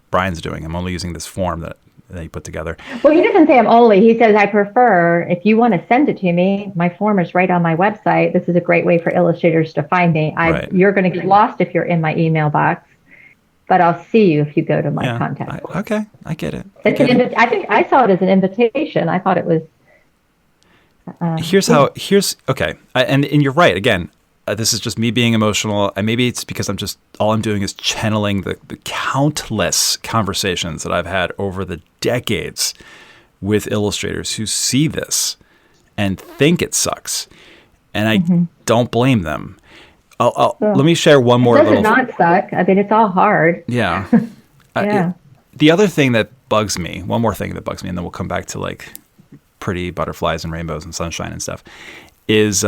A: Brian's doing. I'm only using this form that he put together.
B: Well, he doesn't say I'm only. He says I prefer. If you want to send it to me, my form is right on my website. This is a great way for illustrators to find me. You're going to get lost if you're in my email box, but I'll see you if you go to my contact.
A: Okay, I get it.
B: I think I saw it as an invitation. I thought it was.
A: Okay, and you're right. Again, this is just me being emotional, and maybe it's because all I'm doing is channeling the countless conversations that I've had over the decades with illustrators who see this and think it sucks, and I don't blame them. Let me share one more.
B: It does not suck. I mean, it's all hard.
A: Yeah.
B: Yeah.
A: The other thing that bugs me, one more thing that bugs me, and then we'll come back to like pretty butterflies and rainbows and sunshine and stuff, is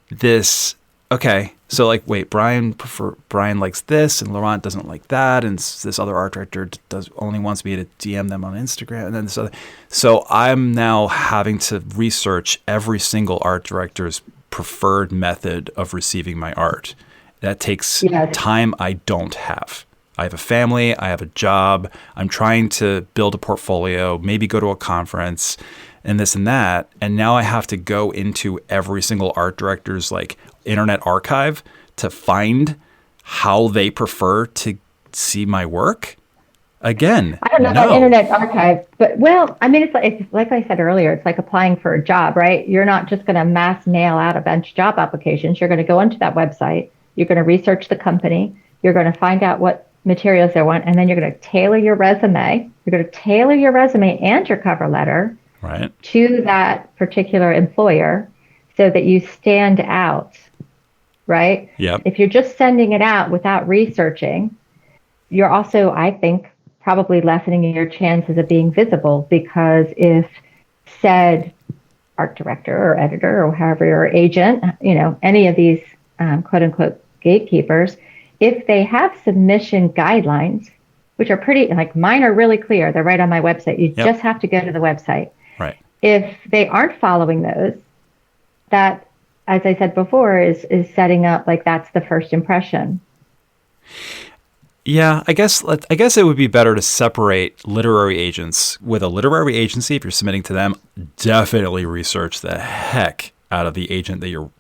A: this. okay, so like, wait, Brian likes this, and Laurent doesn't like that, and this other art director only wants me to DM them on Instagram, and then this other. So I'm now having to research every single art director's preferred method of receiving my art. That takes time I don't have. I have a family, I have a job, I'm trying to build a portfolio, maybe go to a conference, and this and that. And now I have to go into every single art director's like internet archive to find how they prefer to see my work. Again,
B: I don't know about internet archive, but well, I mean, it's like I said earlier, it's like applying for a job, right? You're not just going to mass mail out a bunch of job applications. You're going to go into that website. You're going to research the company. You're going to find out what materials they want, and then you're going to tailor your resume. You're going to tailor your resume and your cover letter to that particular employer so that you stand out, right?
A: Yep.
B: If you're just sending it out without researching, you're also, I think, probably lessening your chances of being visible, because if said art director or editor or however your agent, any of these quote unquote gatekeepers, if they have submission guidelines, which are pretty, like mine are really clear, they're right on my website. You just have to go to the website.
A: Right.
B: If they aren't following those, that, as I said before, is setting up like that's the first impression.
A: Yeah, I guess it would be better to separate literary agents. With a literary agency, if you're submitting to them, definitely research the heck out of the agent that you're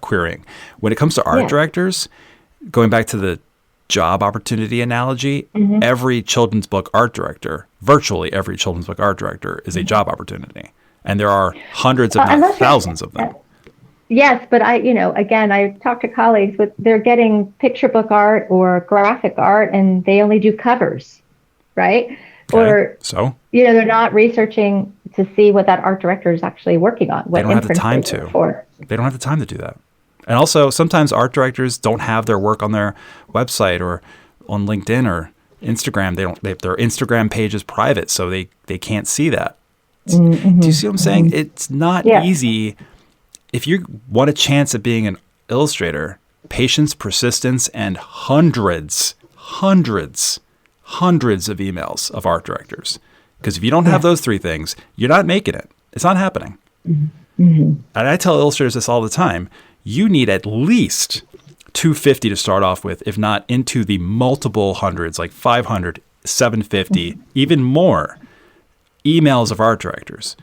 A: querying. When it comes to art directors, going back to the job opportunity analogy, every children's book art director, virtually every children's book art director, is a job opportunity. And there are hundreds, if not thousands of them.
B: Yes, but I talk to colleagues they're getting picture book art or graphic art, and they only do covers, right?
A: Okay.
B: Or
A: so
B: they're not researching to see what that art director is actually working on.
A: They don't have the time to. They don't have the time to do that. And also, sometimes art directors don't have their work on their website or on LinkedIn or Instagram. Their Instagram page is private, so they can't see that. Do you see what I'm saying? It's not easy. If you want a chance at being an illustrator, patience, persistence, and hundreds of emails of art directors. Because if you don't have those three things, you're not making it. It's not happening. And I tell illustrators this all the time. You need at least 250 to start off with, if not into the multiple hundreds, like 500, 750, even more emails of art directors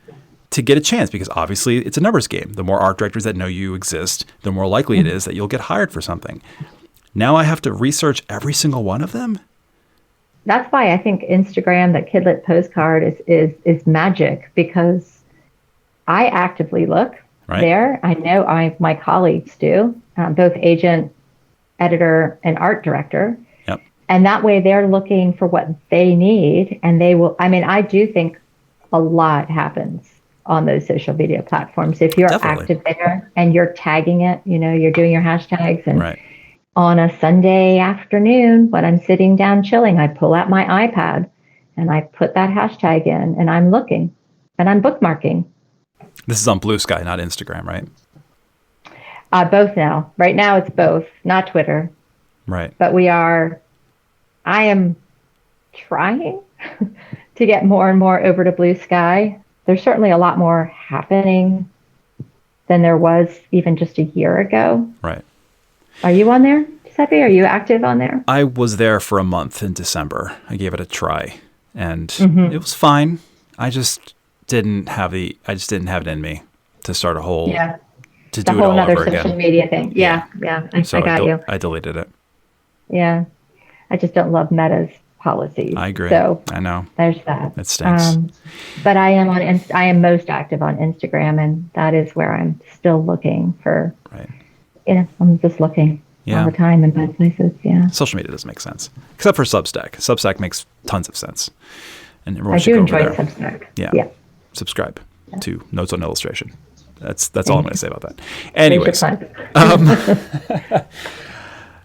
A: to get a chance, because obviously it's a numbers game. The more art directors that know you exist, the more likely it is that you'll get hired for something. Now I have to research every single one of them.
B: That's why I think Instagram, that Kidlit postcard is magic, because I actively look there. I know my colleagues do, both agent, editor, and art director.
A: Yep.
B: And that way they're looking for what they need, and they will, I do think a lot happens on those social media platforms. If you're active there and you're tagging it, you're doing your hashtags, and on a Sunday afternoon when I'm sitting down chilling, I pull out my iPad and I put that hashtag in, and I'm looking and I'm bookmarking.
A: This is on Blue Sky, not Instagram, right?
B: Both now. Right now it's both, not Twitter.
A: Right.
B: But I am trying to get more and more over to Blue Sky. There's certainly a lot more happening than there was even just a year ago.
A: Right.
B: Are you on there, Giuseppe? Are you active on there?
A: I was there for a month in December. I gave it a try, and it was fine. I just didn't have it in me to start a whole to do it all over again.
B: Social media thing. Yeah. I got you.
A: I deleted it.
B: Yeah, I just don't love Meta's policies.
A: I agree.
B: So
A: I know
B: there's that.
A: It stinks.
B: But I am most active on Instagram, and that is where I'm still looking for.
A: Right.
B: I'm just looking all the time in both places. Yeah.
A: Social media doesn't make sense, except for Substack. Substack makes tons of sense, and everyone
B: I
A: should
B: do
A: go
B: enjoy
A: over there.
B: Substack.
A: Yeah. Subscribe to Notes on Illustration. That's all I'm going to say about that. Anyways.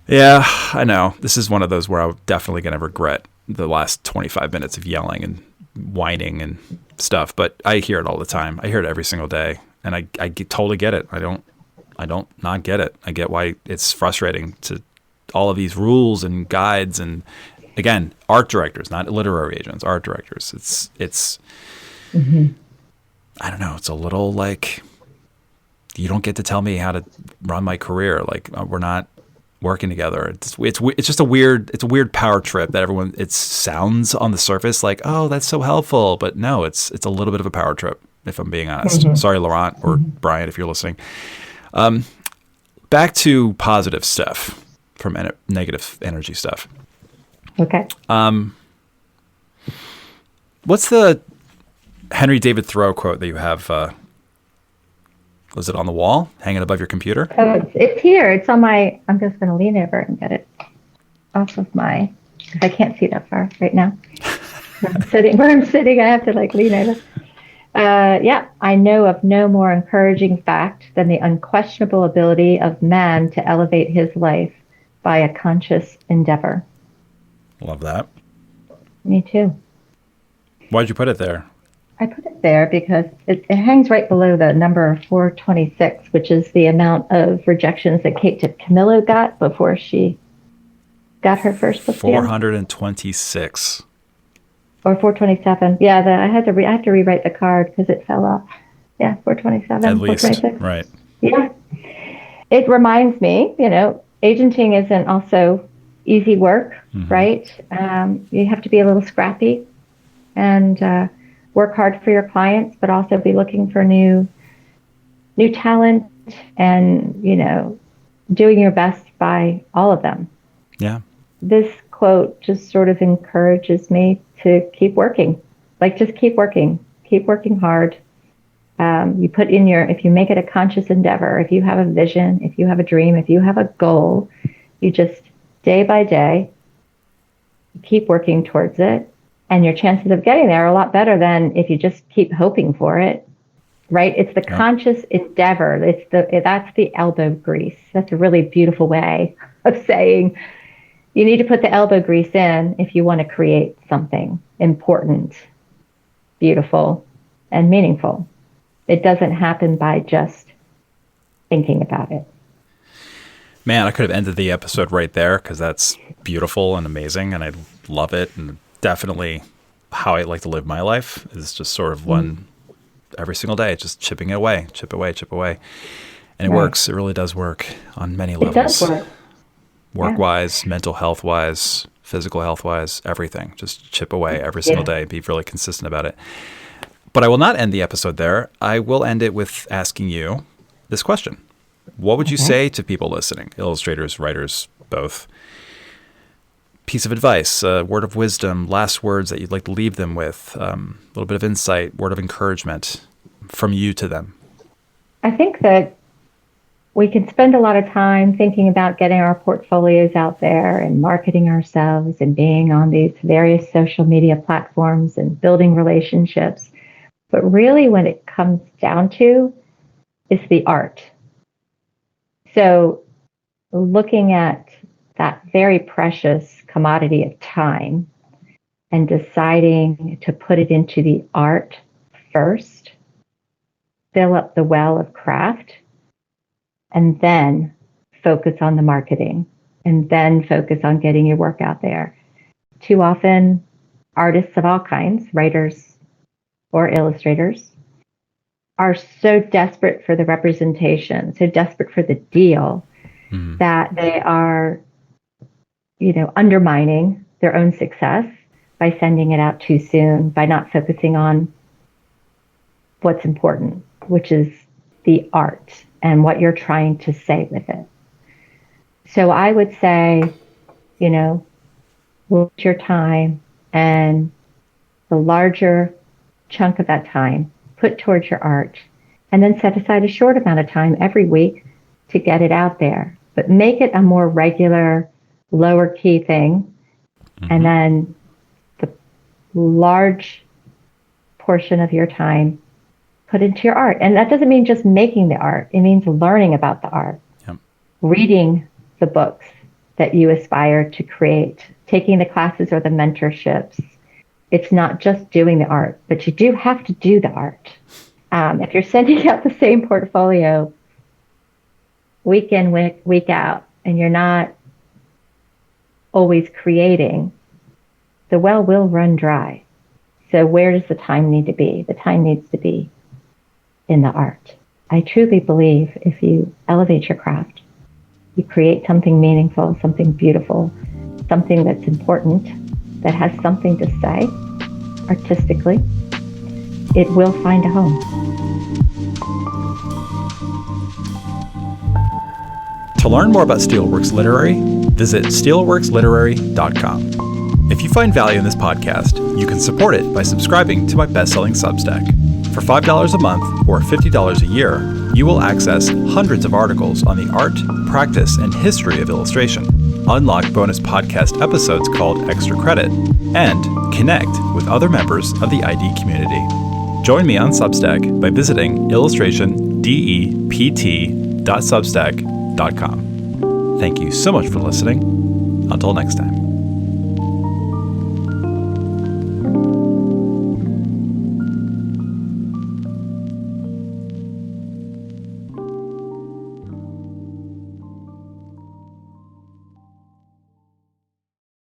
A: Yeah, I know. This is one of those where I'm definitely going to regret the last 25 minutes of yelling and whining and stuff. But I hear it all the time. I hear it every single day, and I totally get it. I don't not get it. I get why it's frustrating to all of these rules and guides, and again, art directors, not literary agents, art directors. It's I don't know. It's a little like, you don't get to tell me how to run my career. Like, we're not working together. It's just a weird power trip that everyone, it sounds on the surface like, oh, that's so helpful, but no, it's a little bit of a power trip, if I'm being honest. Sorry, Laurent or Brian, if you're listening. Back to positive stuff from negative energy stuff.
B: Okay.
A: What's the Henry David Thoreau quote that you have? Was it on the wall, hanging above your computer?
B: Oh, it's here. It's on my. I'm just going to lean over and get it off of my. Because I can't see that far right now. Where I'm sitting, I have to like lean over. Yeah, I know of no more encouraging fact than the unquestionable ability of man to elevate his life by a conscious endeavor.
A: Love that.
B: Me too.
A: Why'd you put it there?
B: I put it there because it hangs right below the number 426, which is the amount of rejections that Kate Camillo got before she got her first book deal.
A: 426.
B: Or 427. Yeah, I have to rewrite the card because it fell off. Yeah, 427.
A: At least,
B: 426.
A: right.
B: Yeah. It reminds me, agenting isn't also easy work, right? You have to be a little scrappy and work hard for your clients, but also be looking for new talent and, doing your best by all of them.
A: Yeah.
B: This quote just sort of encourages me to keep working. Like, just keep working hard. If you make it a conscious endeavor, if you have a vision, if you have a dream, if you have a goal, you just day by day, keep working towards it. And your chances of getting there are a lot better than if you just keep hoping for it, right? It's the conscious endeavor. That's the elbow grease. That's a really beautiful way of saying you need to put the elbow grease in if you want to create something important, beautiful, and meaningful. It doesn't happen by just thinking about it.
A: Man, I could have ended the episode right there because that's beautiful and amazing, and I love it. And definitely how I like to live my life is just sort of one every single day, just chipping it away, chip away. And it works. It really does work on many levels.
B: It does work.
A: Work-wise, mental health-wise, physical health-wise, everything. Just chip away every single day. Be really consistent about it. But I will not end the episode there. I will end it with asking you this question. What would you say to people listening, illustrators, writers, both? Piece of advice, a word of wisdom, last words that you'd like to leave them with, a little bit of insight, word of encouragement from you to them.
B: I think that we can spend a lot of time thinking about getting our portfolios out there and marketing ourselves and being on these various social media platforms and building relationships. But really, when it comes down to, is the art. So looking at that very precious commodity of time and deciding to put it into the art first, fill up the well of craft, and then focus on the marketing, and then focus on getting your work out there. Too often, artists of all kinds, writers or illustrators, are so desperate for the representation, so desperate for the deal, that they are, undermining their own success by sending it out too soon, by not focusing on what's important, which is the art and what you're trying to say with it. So I would say, limit your time, and the larger chunk of that time put towards your art, and then set aside a short amount of time every week to get it out there. But make it a more regular, lower key thing, and then the large portion of your time put into your art. And that doesn't mean just making the art. It means learning about the art, reading the books that you aspire to create, taking the classes or the mentorships. It's not just doing the art, but you do have to do the art. If you're sending out the same portfolio week in, week out, and you're not always creating, the well will run dry. So where does the time need to be? The time needs to be in the art. I truly believe if you elevate your craft, you create something meaningful, something beautiful, something that's important, that has something to say artistically, it will find a home.
A: To learn more about SteelWorks Literary, visit steelworksliterary.com. If you find value in this podcast, you can support it by subscribing to my best-selling Substack. For $5 a month or $50 a year, you will access hundreds of articles on the art, practice, and history of illustration, unlock bonus podcast episodes called Extra Credit, and connect with other members of the ID community. Join me on Substack by visiting illustrationdept.substack.com. Thank you so much for listening. Until next time.